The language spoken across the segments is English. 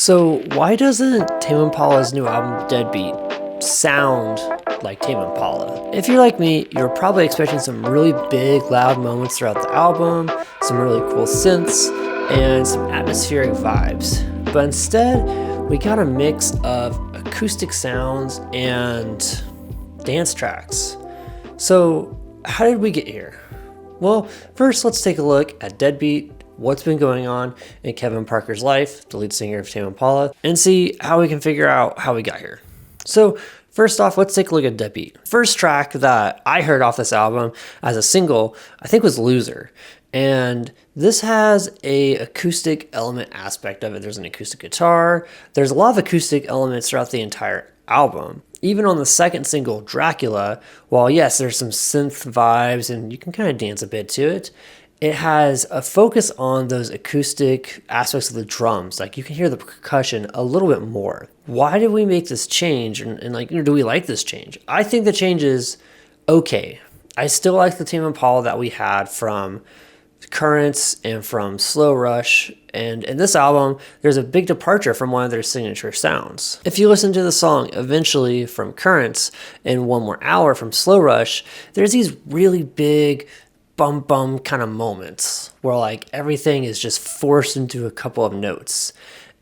So why doesn't Tame Impala's new album Deadbeat sound like Tame Impala? If you're like me, you're probably expecting some really big, loud moments throughout the album, some really cool synths, and some atmospheric vibes. But instead, we got a mix of acoustic sounds and dance tracks. So how did we get here? Well, first let's take a look at Deadbeat, what's been going on in Kevin Parker's life, the lead singer of Tame Impala, and see how we can figure out how we got here. So first off, let's take a look at Deadbeat. First track that I heard off this album as a single, I think was Loser. And this has a acoustic element aspect of it. There's an acoustic guitar. There's a lot of acoustic elements throughout the entire album. Even on the second single, Dracula, while yes, there's some synth vibes and you can kind of dance a bit to it, it has a focus on those acoustic aspects of the drums. Like you can hear the percussion a little bit more. Why did we make this change? And like, do we like this change? I think the change is okay. I still like the Tame Impala that we had from Currents and from Slow Rush, and in this album there's a big departure from one of their signature sounds. If you listen to the song Eventually from Currents and One More Hour from Slow Rush, there's these really big bum bum kind of moments where like everything is just forced into a couple of notes,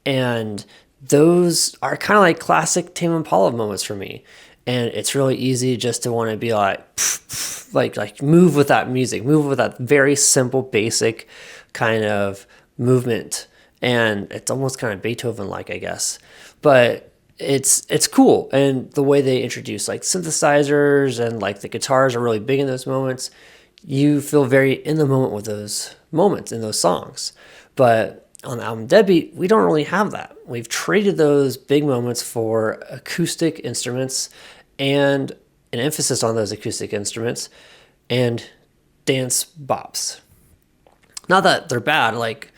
and those are kind of like classic Tame Impala moments for me. And it's really easy just to want to be like move with that music, move with that very simple, basic kind of movement. And it's almost kind of Beethoven-like, I guess. But it's cool. And the way they introduce like synthesizers and like the guitars are really big in those moments. You feel very in the moment with those moments in those songs. But on the album Deadbeat, we don't really have that. We've traded those big moments for acoustic instruments and an emphasis on those acoustic instruments and dance bops. Not that they're bad. Like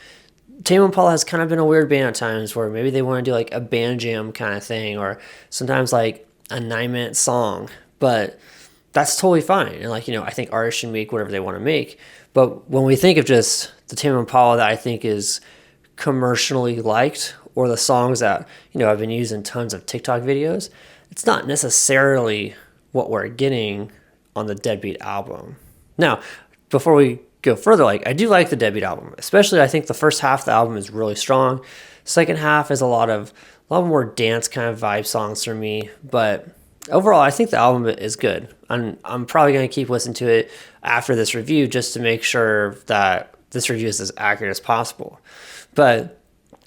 Tame Impala has kind of been a weird band at times where maybe they want to do like a band jam kind of thing, or sometimes like a 9-minute song, but that's totally fine. And like, I think artists should make whatever they want to make. But when we think of just the Tame Impala that I think is commercially liked, or the songs that, have been used in tons of TikTok videos, it's not necessarily what we're getting on the Deadbeat album. Now, before we go further, I do like the Deadbeat album, especially I think the first half of the album is really strong. Second half is a lot more dance kind of vibe songs for me, but overall, I think the album is good. I'm probably going to keep listening to it after this review just to make sure that this review is as accurate as possible. But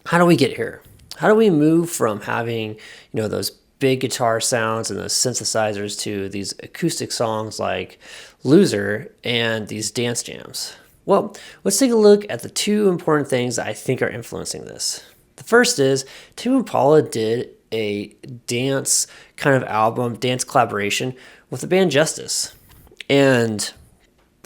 how do we get here? How do we move from having, those big guitar sounds and those synthesizers to these acoustic songs like Loser and these dance jams? Well, let's take a look at the two important things that I think are influencing this. The first is Tame Impala did a dance kind of album, dance collaboration with the band Justice. And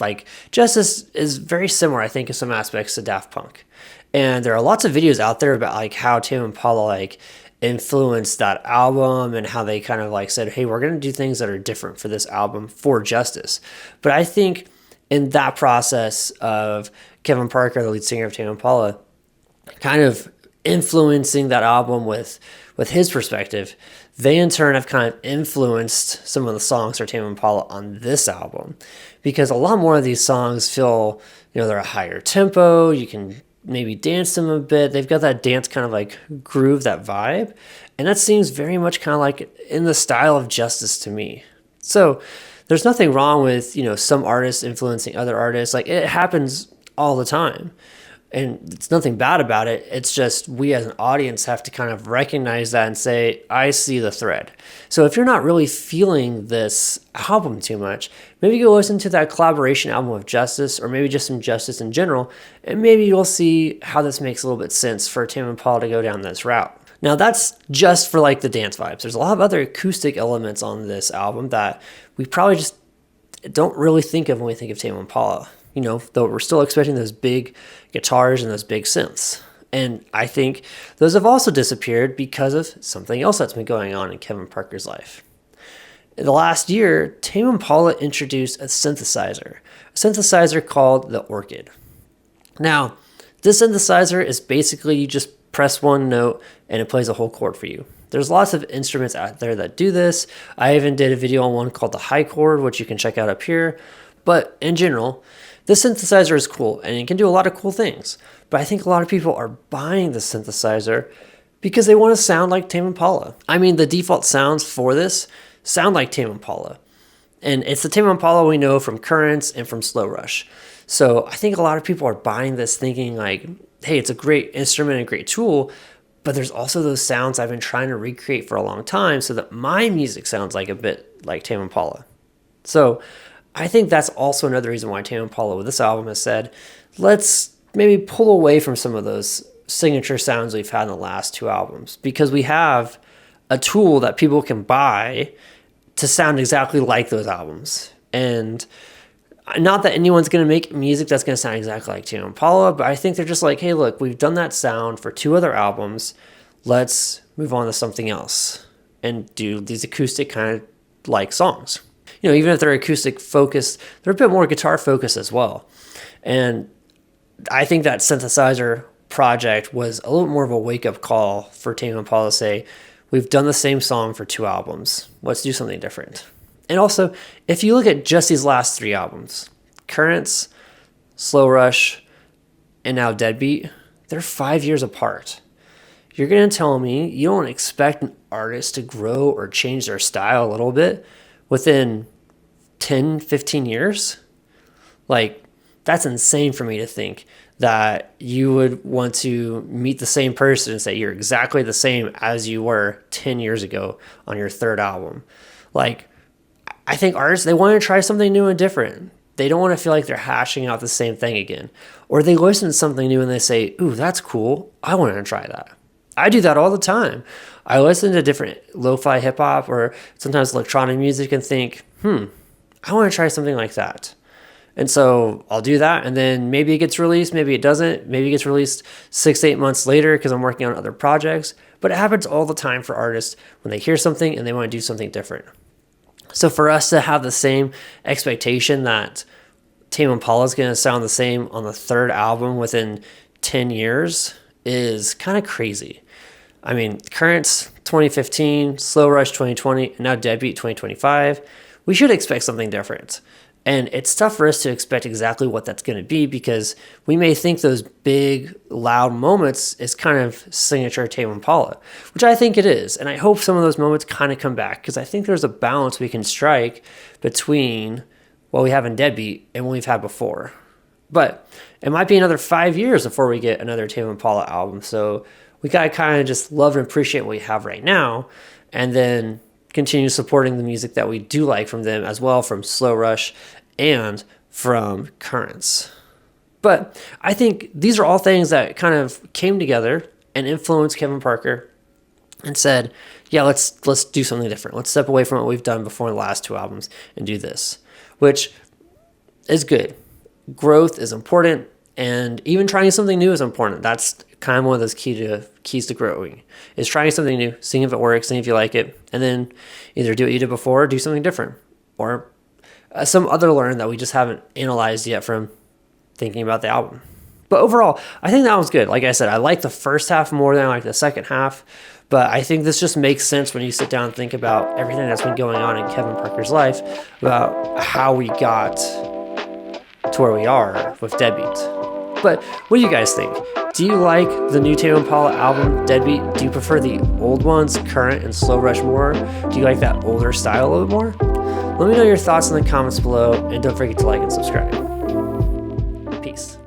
like Justice is very similar, I think, in some aspects to Daft Punk. And there are lots of videos out there about like how Tame Impala influenced that album and how they kind of said, hey, we're going to do things that are different for this album for Justice. But I think in that process of Kevin Parker, the lead singer of Tame Impala, kind of influencing that album with his perspective, they in turn have kind of influenced some of the songs for Tame Impala on this album, because a lot more of these songs feel, they're a higher tempo. You can maybe dance them a bit. They've got that dance kind of groove, that vibe. And that seems very much kind of in the style of Justice to me. So there's nothing wrong with, some artists influencing other artists. It happens all the time. And it's nothing bad about it. It's just we as an audience have to kind of recognize that and say, I see the thread. So if you're not really feeling this album too much, maybe go listen to that collaboration album of Justice, or maybe just some Justice in general, and maybe you'll see how this makes a little bit sense for Tame Impala to go down this route. Now that's just for the dance vibes. There's a lot of other acoustic elements on this album that we probably just don't really think of when we think of Tame Impala. Though we're still expecting those big guitars and those big synths. And I think those have also disappeared because of something else that's been going on in Kevin Parker's life. In the last year, Tame Impala introduced a synthesizer called the Orchid. Now, this synthesizer is basically you just press one note and it plays a whole chord for you. There's lots of instruments out there that do this. I even did a video on one called the high chord, which you can check out up here. But in general, this synthesizer is cool and it can do a lot of cool things. But I think a lot of people are buying the synthesizer because they want to sound like Tame Impala. I mean, the default sounds for this sound like Tame Impala. And it's the Tame Impala we know from Currents and from Slow Rush. So I think a lot of people are buying this thinking like, hey, it's a great instrument and a great tool, but there's also those sounds I've been trying to recreate for a long time so that my music sounds like a bit like Tame Impala. So I think that's also another reason why Tame Impala with this album has said, let's maybe pull away from some of those signature sounds we've had in the last two albums, because we have a tool that people can buy to sound exactly like those albums. And not that anyone's going to make music that's going to sound exactly like Tame Impala, but I think they're just like, hey, look, we've done that sound for two other albums. Let's move on to something else and do these acoustic kind of like songs. You know, even if they're acoustic focused, they're a bit more guitar focused as well. And I think that synthesizer project was a little more of a wake-up call for Tame Impala to say, we've done the same song for two albums. Let's do something different. And also, if you look at just these last three albums, Currents, Slow Rush, and now Deadbeat, they're 5 years apart. You're going to tell me you don't expect an artist to grow or change their style a little bit within 10, 15 years? Like, that's insane for me to think that you would want to meet the same person and say you're exactly the same as you were 10 years ago on your third album. Like, I think artists, they want to try something new and different. They don't want to feel like they're hashing out the same thing again. Or they listen to something new and they say, ooh, that's cool. I want to try that. I do that all the time. I listen to different lo-fi hip-hop or sometimes electronic music and think, I want to try something like that. And so I'll do that, and then maybe it gets released, maybe it doesn't. Maybe it gets released 6 to 8 months later because I'm working on other projects. But it happens all the time for artists when they hear something and they want to do something different. So for us to have the same expectation that Tame Impala is going to sound the same on the third album within 10 years is kind of crazy. I mean, Currents 2015, Slow Rush 2020, and now Deadbeat 2025. We should expect something different. And it's tough for us to expect exactly what that's going to be because we may think those big, loud moments is kind of signature Tame Impala, which I think it is. And I hope some of those moments kind of come back because I think there's a balance we can strike between what we have in Deadbeat and what we've had before. But it might be another 5 years before we get another Tame Impala album. So we got to kind of just love and appreciate what we have right now and then continue supporting the music that we do like from them as well, from Slow Rush and from Currents. But I think these are all things that kind of came together and influenced Kevin Parker and said, yeah, let's do something different. Let's step away from what we've done before the last two albums and do this, which is good. Growth is important, and even trying something new is important. That's kind of one of those keys to growing, is trying something new, seeing if it works, seeing if you like it, and then either do what you did before or do something different, or some other learn that we just haven't analyzed yet from thinking about the album. But overall, I think that was good. Like I said, I like the first half more than I like the second half, but I think this just makes sense when you sit down and think about everything that's been going on in Kevin Parker's life, about how we got to where we are with Deadbeat. But what do you guys think? Do you like the new Tame Impala album, Deadbeat? Do you prefer the old ones, Current and Slow Rush, more? Do you like that older style a little bit more? Let me know your thoughts in the comments below, and don't forget to like and subscribe. Peace.